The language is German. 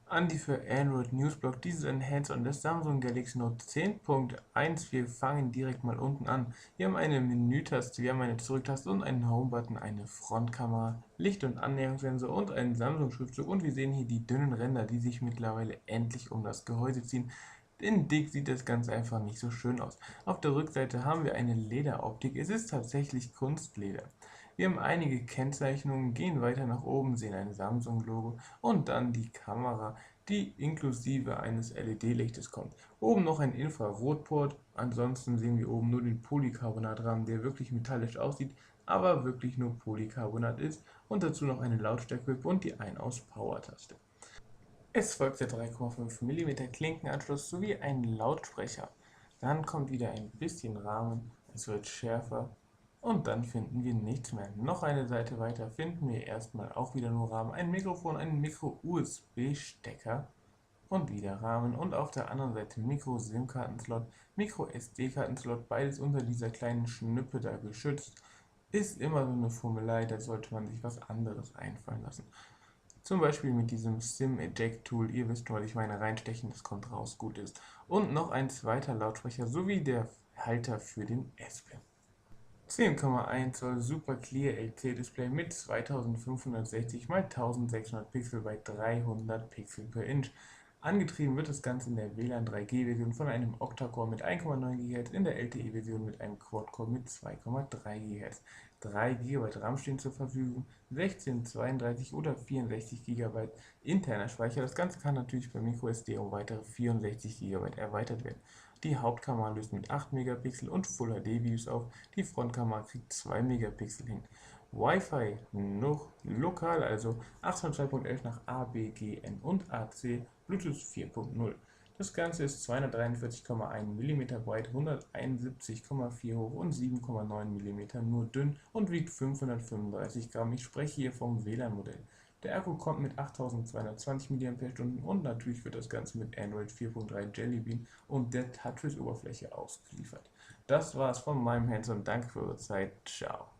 Andi für Android Newsblog. Dies ist ein Hands-on des Samsung Galaxy Note 10.1. Wir fangen direkt mal unten an. Wir haben eine Menütaste, wir haben eine Zurücktaste und einen Home-Button, eine Frontkamera, Licht- und Annäherungssensor und einen Samsung-Schriftzug. Und wir sehen hier die dünnen Ränder, die sich mittlerweile endlich um das Gehäuse ziehen. In dick sieht das Ganze einfach nicht so schön aus. Auf der Rückseite haben wir eine Lederoptik. Es ist tatsächlich Kunstleder. Wir haben einige Kennzeichnungen, gehen weiter nach oben, sehen ein Samsung-Logo und dann die Kamera, die inklusive eines LED-Lichtes kommt. Oben noch ein Infrarotport, ansonsten sehen wir oben nur den Polycarbonatrahmen, der wirklich metallisch aussieht, aber wirklich nur Polycarbonat ist, und dazu noch eine Lautstärke-Wippe und die Ein-Aus-Power-Taste. Es folgt der 3,5 mm Klinkenanschluss sowie ein Lautsprecher. Dann kommt wieder ein bisschen Rahmen, es wird schärfer und dann finden wir nichts mehr. Noch eine Seite weiter finden wir erstmal auch wieder nur Rahmen, ein Mikrofon, einen Micro-USB-Stecker und wieder Rahmen und auf der anderen Seite Micro-SIM-Kartenslot, Micro-SD-Kartenslot, beides unter dieser kleinen Schnippe da geschützt. Ist immer so eine Fummelei, da sollte man sich was anderes einfallen lassen. Zum Beispiel mit diesem Sim-Eject-Tool, ihr wisst, was ich meine, reinstechen, das kommt raus, gut ist. Und noch ein zweiter Lautsprecher sowie der Halter für den S-Pen. 10,1 Zoll Super Clear LC-Display mit 2560 x 1600 Pixel bei 300 Pixel per Inch. Angetrieben wird das Ganze in der WLAN 3G-Version von einem Octa-Core mit 1,9 GHz, in der LTE-Version mit einem Quad-Core mit 2,3 GHz. 3 GB RAM stehen zur Verfügung, 16, 32 oder 64 GB interner Speicher. Das Ganze kann natürlich per MicroSD um weitere 64 GB erweitert werden. Die Hauptkamera löst mit 8 Megapixel und Full HD Videos auf, die Frontkamera kriegt 2 Megapixel hin. Wi-Fi noch lokal, also 802.11 nach A, B, G, N und AC, Bluetooth 4.0. Das Ganze ist 243,1 mm breit, 171,4 hoch und 7,9 mm nur dünn und wiegt 535 Gramm. Ich spreche hier vom WLAN-Modell. Der Akku kommt mit 8220 mAh und natürlich wird das Ganze mit Android 4.3 Jelly Bean und der TouchWiz-Oberfläche ausgeliefert. Das war's von meinem Hands und danke für eure Zeit. Ciao.